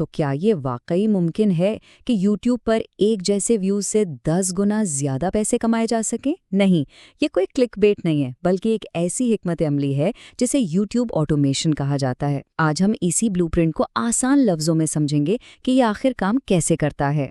तो क्या ये वाकई मुमकिन है कि YouTube पर एक जैसे व्यूज से 10 गुना ज्यादा पैसे कमाए जा सकें? नहीं, ये कोई क्लिकबेट नहीं है, बल्कि एक ऐसी हिकमत अमली है जिसे YouTube ऑटोमेशन कहा जाता है। आज हम इसी ब्लूप्रिंट को आसान लफ्जों में समझेंगे कि ये आखिर काम कैसे करता है।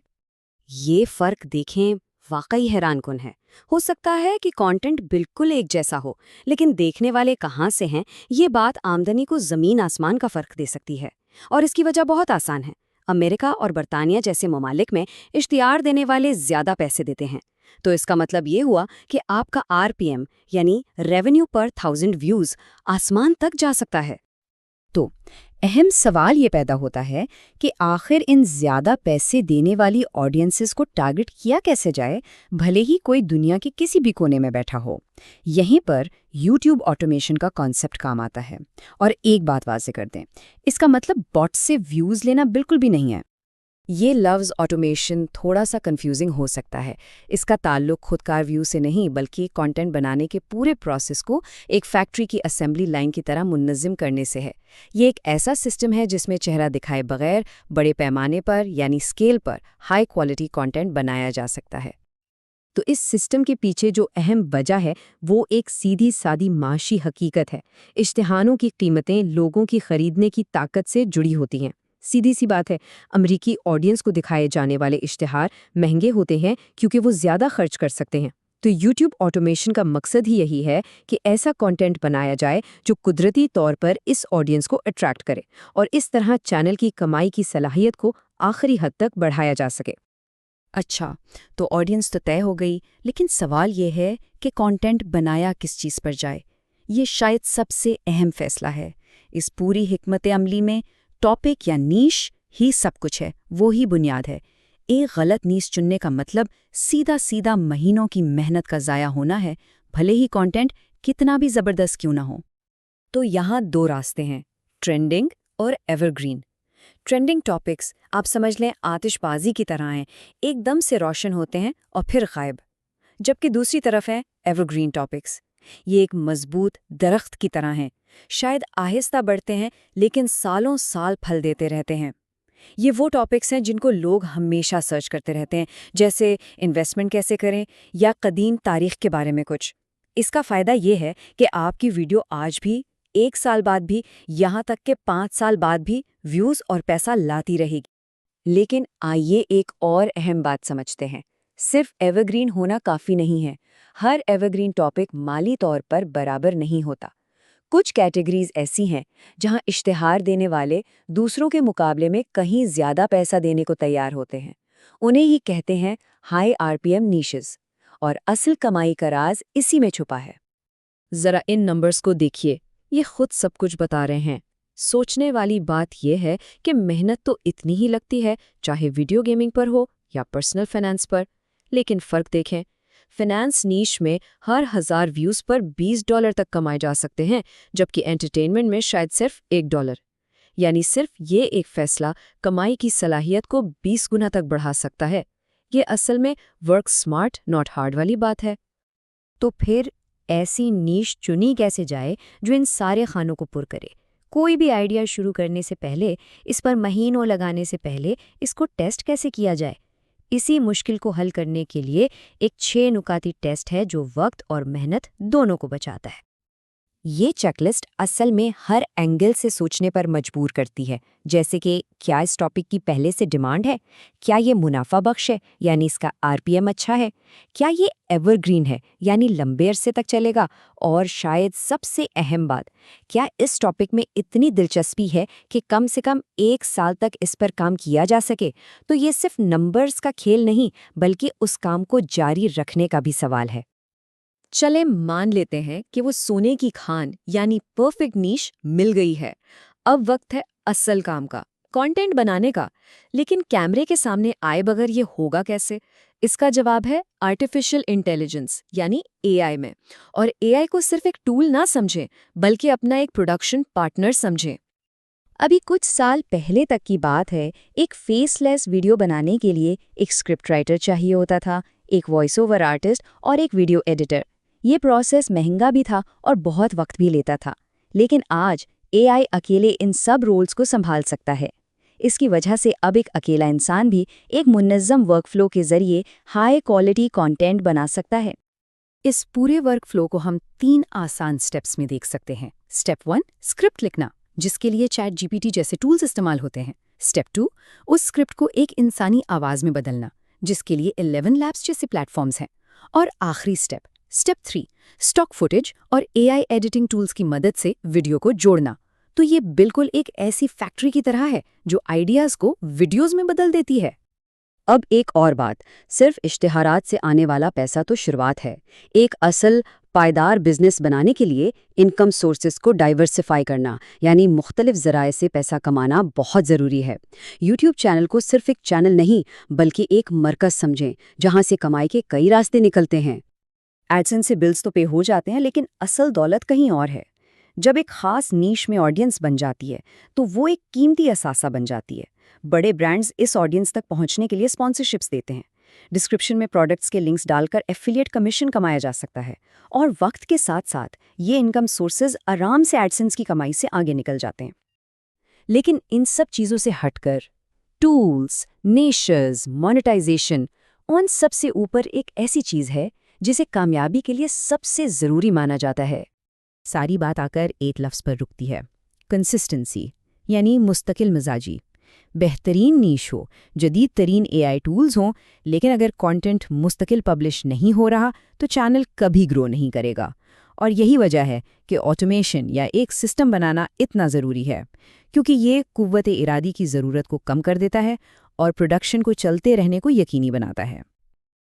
ये फर्क देखें, वाकई हैरानकुन है। हो सकता है कि कंटेंट बिल्कुल एक जैसा हो, लेकिन देखने वाले कहाँ से हैं, ये बात आमदनी को जमीन आसमान का फर्क दे सकती है। और इसकी वजह बहुत आसान है। अमेरिका और बरतानिया जैसे ममालिक में इश्तिहार देने वाले ज्यादा पैसे देते हैं। तो इसका मतलब ये हुआ कि आपका आरपीएम यानी रेवेन्यू पर 1000 व्यूज आसमान तक जा सकता है। तो अहम सवाल ये पैदा होता है कि आखिर इन ज्यादा पैसे देने वाली ऑडियंसेस को टारगेट किया कैसे जाए, भले ही कोई दुनिया के किसी भी कोने में बैठा हो। यहीं पर YouTube ऑटोमेशन का कॉन्सेप्ट काम आता है। और एक बात वाज़ेह कर दें, इसका मतलब बॉट से व्यूज़ लेना बिल्कुल भी नहीं है। ये लफ्ज़ ऑटोमेशन थोड़ा सा कंफ्यूजिंग हो सकता है। इसका ताल्लुक खुदकार व्यू से नहीं, बल्कि कंटेंट बनाने के पूरे प्रोसेस को एक फैक्ट्री की असेंबली लाइन की तरह मुनज़्ज़म करने से है। ये एक ऐसा सिस्टम है जिसमें चेहरा दिखाए बगैर बड़े पैमाने पर यानी स्केल पर हाई क्वालिटी कंटेंट बनाया जा सकता है। तो इस सिस्टम के पीछे जो अहम वजह है वो एक सीधी सादी माशी हकीकत है। इश्तिहारों की कीमतें लोगों की खरीदने की ताकत से जुड़ी होती हैं। सीधी सी बात है, अमेरिकी ऑडियंस को दिखाए जाने वाले इश्तिहार महंगे होते हैं क्योंकि वो ज़्यादा खर्च कर सकते हैं। तो YouTube ऑटोमेशन का मकसद ही यही है कि ऐसा कंटेंट बनाया जाए जो कुदरती तौर पर इस ऑडियंस को अट्रैक्ट करे और इस तरह चैनल की कमाई की सलाहियत को आखिरी हद तक बढ़ाया जा सके। अच्छा, तो ऑडियंस तो तय हो गई, लेकिन सवाल ये है कि कंटेंट बनाया किस चीज़ पर जाए। ये शायद सबसे अहम फैसला है। इस पूरी हिकमत अमली में टॉपिक या नीश ही सब कुछ है, वो ही बुनियाद है। एक गलत नीश चुनने का मतलब सीधा सीधा महीनों की मेहनत का ज़ाया होना है, भले ही कंटेंट कितना भी ज़बरदस्त क्यों ना हो। तो यहाँ दो रास्ते हैं, ट्रेंडिंग और एवरग्रीन। ट्रेंडिंग टॉपिक्स आप समझ लें आतिशबाजी की तरह हैं, एकदम से रोशन होते हैं और फिर गायब। जबकि दूसरी तरफ है एवरग्रीन टॉपिक्स। ये एक मजबूत दरख्त की तरह हैं, शायद आहिस्ता बढ़ते हैं लेकिन सालों साल फल देते रहते हैं। ये वो टॉपिक्स हैं जिनको लोग हमेशा सर्च करते रहते हैं, जैसे इन्वेस्टमेंट कैसे करें या कदीम तारीख के बारे में कुछ। इसका फ़ायदा ये है कि आपकी वीडियो आज भी, 1 साल बाद भी, यहाँ तक के 5 साल बाद भी व्यूज़ और पैसा लाती रहेगी। लेकिन आइए एक और अहम बात समझते हैं। सिर्फ एवरग्रीन होना काफ़ी नहीं है। हर एवरग्रीन टॉपिक माली तौर पर बराबर नहीं होता। कुछ कैटेगरीज ऐसी हैं जहां इश्तिहार देने वाले दूसरों के मुकाबले में कहीं ज़्यादा पैसा देने को तैयार होते हैं। उन्हें ही कहते हैं हाई आरपीएम नीशेस। और असल कमाई का राज इसी में छुपा है। ज़रा इन नंबर्स को देखिए, ये खुद सब कुछ बता रहे हैं। सोचने वाली बात यह है कि मेहनत तो इतनी ही लगती है, चाहे वीडियो गेमिंग पर हो या पर्सनल फाइनेंस पर। लेकिन फ़र्क देखें, फाइनेंस नीश में हर 1000 व्यूज़ पर $20 तक कमाए जा सकते हैं, जबकि एंटरटेनमेंट में शायद सिर्फ $1। यानी सिर्फ ये एक फैसला कमाई की सलाहियत को 20 गुना तक बढ़ा सकता है। ये असल में वर्क स्मार्ट नॉट हार्ड वाली बात है। तो फिर ऐसी नीश चुनी कैसे जाए जो इन सारे खानों को पुर करे? कोई भी आइडिया शुरू करने से पहले, इस पर महीनों लगाने से पहले इसको टेस्ट कैसे किया जाए? इसी मुश्किल को हल करने के लिए एक 6 नुकाती टेस्ट है जो वक्त और मेहनत दोनों को बचाता है। ये चेकलिस्ट असल में हर एंगल से सोचने पर मजबूर करती है, जैसे कि क्या इस टॉपिक की पहले से डिमांड है, क्या ये मुनाफा बख्श है यानी इसका आरपीएम अच्छा है, क्या ये एवरग्रीन है यानी लंबे अरसे तक चलेगा, और शायद सबसे अहम बात, क्या इस टॉपिक में इतनी दिलचस्पी है कि कम से कम 1 साल तक इस पर काम किया जा सके। तो ये सिर्फ नंबर्स का खेल नहीं, बल्कि उस काम को जारी रखने का भी सवाल है। चले मान लेते हैं कि वो सोने की खान यानी परफेक्ट नीश मिल गई है। अब वक्त है असल काम का, कंटेंट बनाने का। लेकिन कैमरे के सामने आए बगैर ये होगा कैसे? इसका जवाब है आर्टिफिशियल इंटेलिजेंस यानी एआई में। और एआई को सिर्फ एक टूल ना समझें, बल्कि अपना एक प्रोडक्शन पार्टनर समझें। अभी कुछ साल पहले तक की बात है, एक फेसलेस वीडियो बनाने के लिए एक स्क्रिप्ट राइटर चाहिए होता था, एक वॉइस ओवर आर्टिस्ट और एक वीडियो एडिटर। ये प्रोसेस महंगा भी था और बहुत वक्त भी लेता था। लेकिन आज एआई अकेले इन सब रोल्स को संभाल सकता है। इसकी वजह से अब एक अकेला इंसान भी एक मुनज़्ज़म वर्कफ्लो के जरिए हाई क्वालिटी कंटेंट बना सकता है। इस पूरे वर्कफ्लो को हम 3 आसान स्टेप्स में देख सकते हैं। स्टेप 1, स्क्रिप्ट लिखना, जिसके लिए चैट जीपीटी जैसे टूल्स इस्तेमाल होते हैं। स्टेप 2, उस स्क्रिप्ट को एक इंसानी आवाज़ में बदलना, जिसके लिए 11 लैब्स जैसे प्लेटफॉर्म्स हैं। और आखिरी स्टेप 3, स्टॉक फुटेज और एआई एडिटिंग टूल्स की मदद से वीडियो को जोड़ना। तो ये बिल्कुल एक ऐसी फैक्ट्री की तरह है जो आइडियाज़ को वीडियोज़ में बदल देती है। अब एक और बात, सिर्फ इश्तिहारात से आने वाला पैसा तो शुरुआत है। एक असल पायदार बिजनेस बनाने के लिए इनकम सोर्सेज को डाइवर्सिफाई करना, यानी मुख्तलिफ ज़राए से पैसा कमाना बहुत ज़रूरी है। यूट्यूब चैनल को सिर्फ एक चैनल नहीं, बल्कि एक मरकज़ समझें, जहां से कमाई के कई रास्ते निकलते हैं। एडसेंस से बिल्स तो पे हो जाते हैं, लेकिन असल दौलत कहीं और है। जब एक खास नीश में ऑडियंस बन जाती है, तो वो एक कीमती असासा बन जाती है। बड़े ब्रांड्स इस ऑडियंस तक पहुंचने के लिए स्पॉन्सरशिप्स देते हैं। डिस्क्रिप्शन में प्रोडक्ट्स के लिंक्स डालकर एफिलिएट कमीशन कमाया जा सकता है। और वक्त के साथ साथ ये इनकम सोर्सेज आराम से एडसेंस की कमाई से आगे निकल जाते हैं। लेकिन इन सब चीज़ों से हटकर टूल्स, नेशर्स, मोनेटाइजेशन, उन सबसे ऊपर एक ऐसी चीज़ है जिसे कामयाबी के लिए सबसे ज़रूरी माना जाता है। सारी बात आकर एक लफ्ज़ पर रुकती है, कंसिस्टेंसी, यानी मुस्तकिल मिजाजी। बेहतरीन नीश हो, जदीद तरीन एआई टूल्स हों, लेकिन अगर कंटेंट मुस्तकिल पब्लिश नहीं हो रहा तो चैनल कभी ग्रो नहीं करेगा। और यही वजह है कि ऑटोमेशन या एक सिस्टम बनाना इतना ज़रूरी है, क्योंकि ये कुव्वत इरादी की ज़रूरत को कम कर देता है और प्रोडक्शन को चलते रहने को यकीनी बनाता है।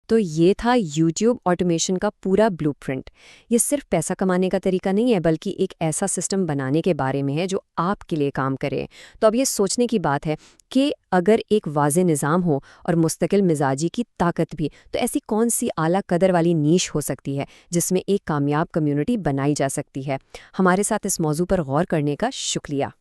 तो ये था YouTube ऑटोमेशन का पूरा ब्लूप्रिंट। ये सिर्फ पैसा कमाने का तरीका नहीं है, बल्कि एक ऐसा सिस्टम बनाने के बारे में है जो आपके लिए काम करे। तो अब ये सोचने की बात है कि अगर एक वाज़े निज़ाम हो और मुस्तकिल मिजाजी की ताकत भी, तो ऐसी कौन सी आला कदर वाली नीश हो सकती है जिसमें एक कामयाब कम्युनिटी बनाई जा सकती है। हमारे साथ इस मौजू पर गौर करने का शुक्रिया।